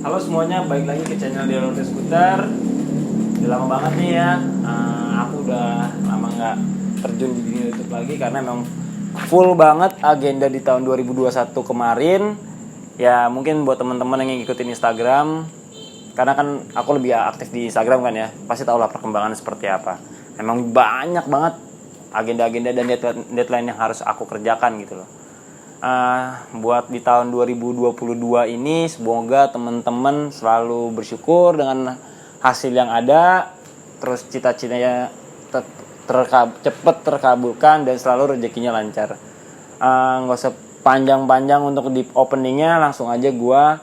Halo semuanya, balik lagi ke channel Dialog Skuter. Udah lama banget nih ya, aku udah lama nggak terjun di dunia YouTube lagi karena memang full banget agenda di tahun 2021 kemarin. Ya mungkin buat teman-teman yang ngikutin Instagram, karena kan aku lebih aktif di Instagram kan ya, pasti tau lah perkembangan seperti apa. Memang banyak banget agenda-agenda dan deadline yang harus aku kerjakan gitu loh. Buat di tahun 2022 ini semoga teman-teman selalu bersyukur dengan hasil yang ada, terus cita-citanya cepet terkabulkan dan selalu rezekinya lancar. Nggak usah panjang-panjang untuk deep openingnya, langsung aja gua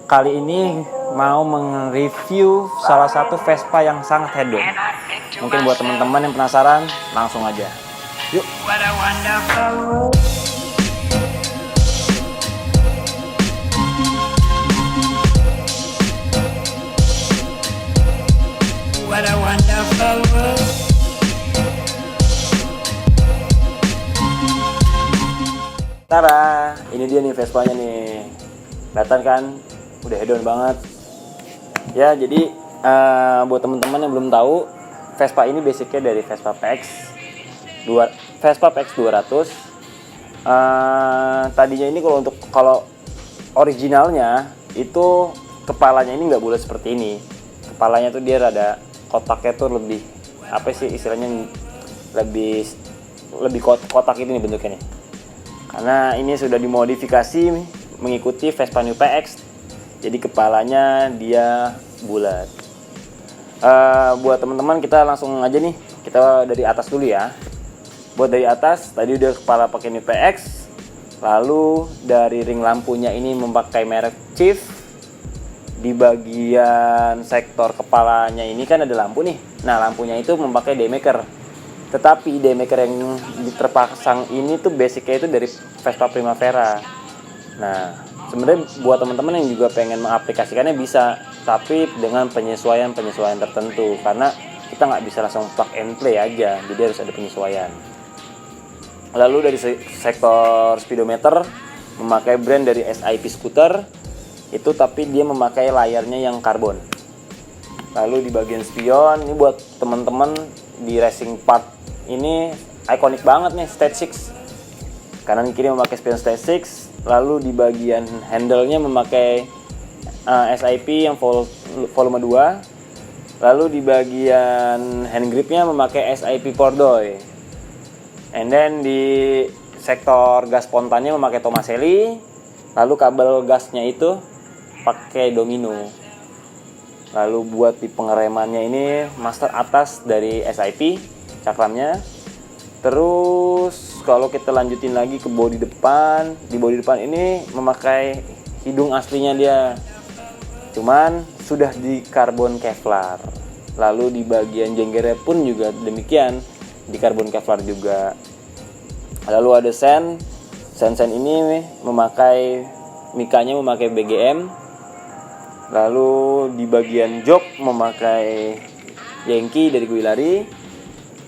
kali ini mau mereview salah satu Vespa yang sangat hedon. Mungkin buat teman-teman yang penasaran, langsung aja yuk. What a wonderful world. Tara, ini dia nih Vespanya nih. Kelihatan kan? Udah hedon banget. Ya, jadi buat teman-teman yang belum tahu, Vespa ini basicnya dari Vespa PX 200. Tadinya ini kalau originalnya itu kepalanya ini nggak bulat seperti ini. Kepalanya tuh dia rada kotaknya tuh lebih apa sih istilahnya, lebih kotak ini bentuknya nih. Karena ini sudah dimodifikasi mengikuti Vespa New PX. Jadi kepalanya dia bulat. Buat teman-teman kita langsung aja nih, kita dari atas dulu ya. Buat dari atas tadi udah kepala pakai New PX. Lalu dari ring lampunya ini memakai merek Chief. Di bagian sektor kepalanya ini kan ada lampu nih. Nah, lampunya itu memakai daymaker. Tetapi daymaker yang terpasang ini tuh basicnya itu dari Vespa Primavera. Nah, sebenarnya buat teman-teman yang juga pengen mengaplikasikannya bisa, tapi dengan penyesuaian tertentu. Karena kita nggak bisa langsung plug and play aja, jadi harus ada penyesuaian. Lalu dari sektor speedometer memakai brand dari SIP Scooter. Itu tapi dia memakai layarnya yang karbon. Lalu di bagian spion ini buat teman-teman di racing part ini ikonik banget nih, stage 6. Kanan kiri memakai spion stage 6. Lalu di bagian handle-nya memakai SIP yang volume 2. Lalu di bagian hand grip-nya memakai SIP Pordoy. And then di sektor gas spontannya memakai Tomaselli. Lalu kabel gasnya itu pakai Domino. Lalu buat di pengeremannya ini master atas dari SIP cakramnya. Terus kalau kita lanjutin lagi ke bodi depan, di bodi depan ini memakai hidung aslinya dia, cuman sudah di karbon Kevlar. Lalu di bagian jenggernya pun juga demikian, di karbon Kevlar juga. Lalu ada sen ini memakai mikanya memakai BGM. Lalu di bagian jok memakai Yankee dari Guilari.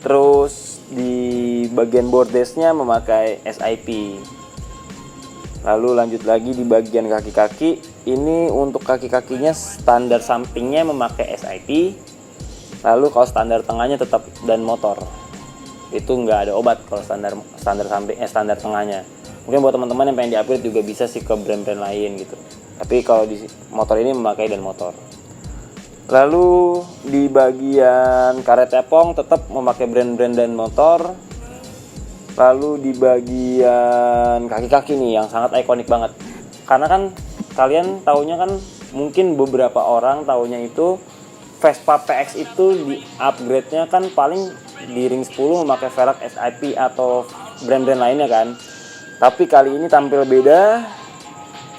Terus di bagian bordesnya memakai SIP. Lalu lanjut lagi di bagian kaki-kaki. Ini untuk kaki-kakinya standar sampingnya memakai SIP. Lalu kalau standar tengahnya tetap dan motor. Itu nggak ada obat kalau standar samping standar tengahnya. Mungkin buat teman-teman yang pengen di-upgrade juga bisa sih ke brand-brand lain gitu. Tapi kalau di motor ini memakai dan motor. Lalu di bagian karet tepong tetap memakai brand-brand dan motor. Lalu di bagian kaki-kaki nih yang sangat ikonik banget. Karena kan kalian taunya kan, mungkin beberapa orang taunya itu Vespa PX itu di upgrade-nya kan paling di ring 10 memakai velg SIP atau brand-brand lainnya kan. Tapi kali ini tampil beda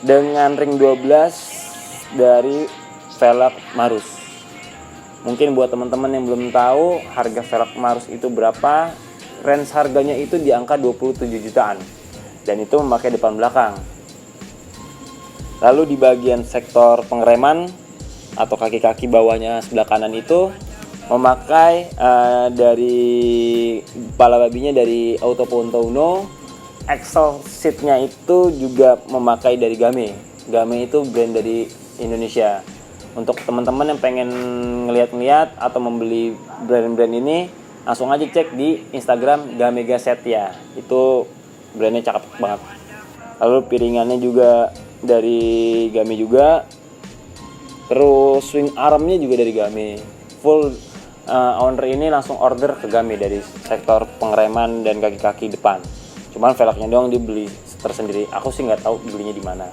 dengan ring 12 dari velg Marus. Mungkin buat teman-teman yang belum tahu harga velg Marus itu berapa, range harganya itu di angka 27 jutaan. Dan itu memakai depan belakang. Lalu di bagian sektor pengereman atau kaki-kaki bawahnya sebelah kanan itu memakai dari kepala babinya dari Autopunto Uno. Axle seatnya itu juga memakai dari Game. Game itu brand dari Indonesia. Untuk teman-teman yang pengen ngeliat-ngeliat atau membeli brand-brand ini, langsung aja cek di Instagram Gamega Setia. Itu brandnya cakep banget. Lalu piringannya juga dari Game juga. Terus swing armnya juga dari Game. Full owner ini langsung order ke Game dari sektor pengereman dan kaki-kaki depan. Cuman velgnya doang dia beli tersendiri. Aku sih nggak tahu belinya di mana.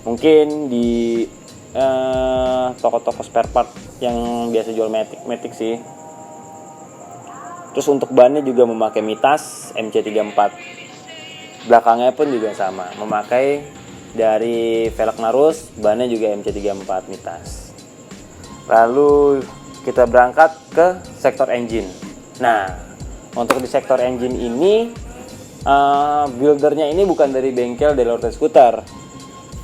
Mungkin di toko-toko spare part yang biasa jual Matic sih. Terus untuk bannya juga memakai Mitas MC34. Belakangnya pun juga sama, memakai dari velg Narus, bannya juga MC34 Mitas. Lalu kita berangkat ke sektor engine. Nah, untuk di sektor engine ini buildernya ini bukan dari bengkel Delorte Scooter.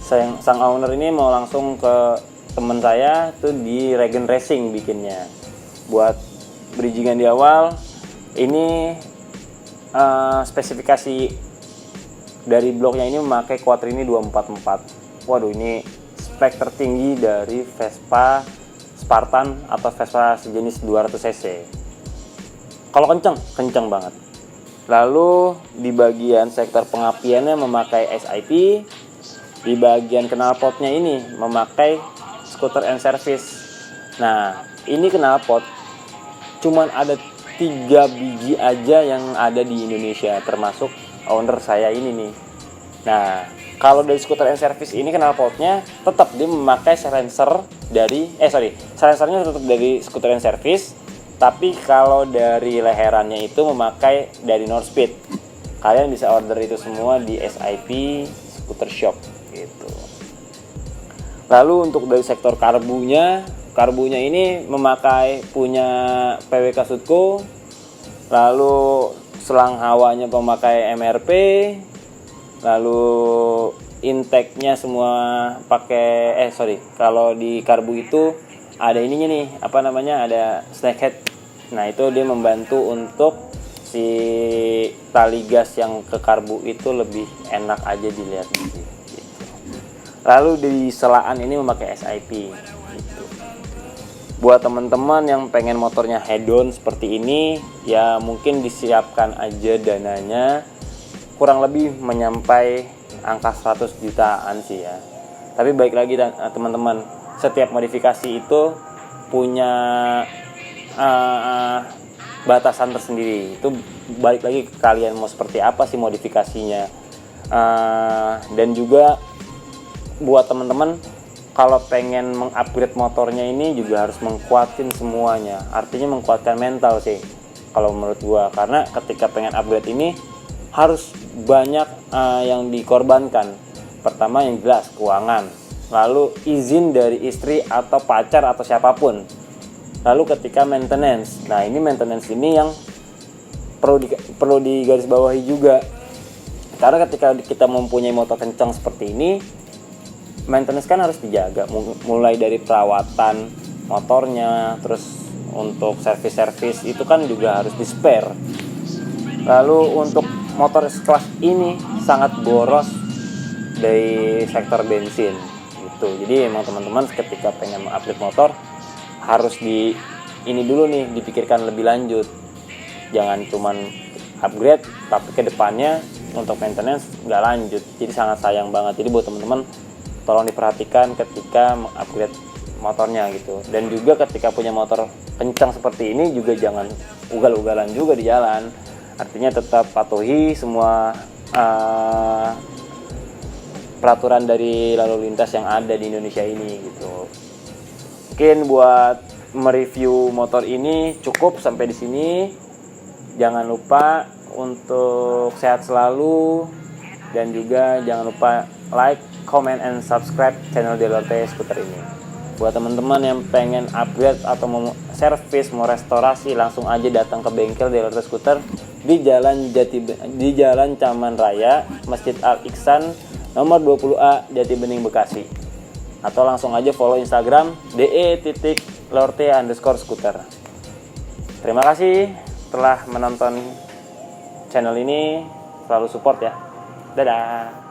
Sang owner ini mau langsung ke teman saya tuh di Regen Racing bikinnya. Buat bridgingan di awal ini spesifikasi dari bloknya ini memakai Quattrini 244. Waduh, ini spek tertinggi dari Vespa Spartan atau Vespa sejenis 200 cc. Kalau kenceng banget. Lalu di bagian sektor pengapiannya memakai SIP. Di bagian knalpotnya ini memakai Scooter and Service. Nah, ini knalpot cuman ada 3 biji aja yang ada di Indonesia, termasuk owner saya ini nih. Nah, kalau dari Scooter and Service ini knalpotnya tetap dia memakai silencer dari silencernya tetap dari Scooter and Service, tapi kalau dari leherannya itu memakai dari Northspeed. Kalian bisa order itu semua di SIP Scooter Shop gitu. Lalu untuk dari sektor karbunya ini memakai punya PWK Sutco. Lalu selang hawanya pemakai MRP. Lalu intake-nya semua pakai kalau di karbu itu ada ininya nih, ada snakehead. Nah, itu dia membantu untuk si tali gas yang ke karbu itu lebih enak aja dilihat gitu. Lalu di selaan ini memakai SIP gitu. Buat teman-teman yang pengen motornya head-on seperti ini, ya mungkin disiapkan aja dananya, kurang lebih menyampai angka 100 jutaan sih ya. Tapi baik lagi teman-teman, setiap modifikasi itu punya batasan tersendiri. Itu balik lagi ke kalian mau seperti apa sih modifikasinya. Dan juga buat teman-teman kalau pengen mengupgrade motornya ini juga harus mengkuatin semuanya. Artinya mengkuatkan mental sih kalau menurut gua, karena ketika pengen upgrade ini harus banyak yang dikorbankan. Pertama yang jelas keuangan, lalu izin dari istri atau pacar atau siapapun. Lalu ketika maintenance, nah ini maintenance ini yang perlu digarisbawahi juga, karena ketika kita mempunyai motor kencang seperti ini, maintenance kan harus dijaga, mulai dari perawatan motornya, terus untuk servis itu kan juga harus di spare. Lalu untuk motor sekelas ini sangat boros dari sektor bensin gitu. Jadi emang teman-teman ketika pengen mengupgrade motor harus ini dulu nih, dipikirkan lebih lanjut. Jangan cuman upgrade tapi kedepannya untuk maintenance nggak lanjut. Jadi sangat sayang banget. Jadi buat teman-teman tolong diperhatikan ketika mengupgrade motornya gitu. Dan juga ketika punya motor kencang seperti ini juga jangan ugal-ugalan juga di jalan. Artinya tetap patuhi semua peraturan dari lalu lintas yang ada di Indonesia ini gitu. Mungkin buat mereview motor ini cukup sampai di sini. Jangan lupa untuk sehat selalu, dan juga jangan lupa like, comment, and subscribe channel Delorte Scooter ini. Buat teman-teman yang pengen upgrade atau mau servis, mau restorasi, langsung aja datang ke bengkel Delorte Scooter di Jalan Caman Raya, Masjid Al Ihsan, nomor 20A, Jati Bening, Bekasi. Atau langsung aja follow Instagram de.lorte_scooter. Terima kasih telah menonton channel ini, selalu support ya. Dadah.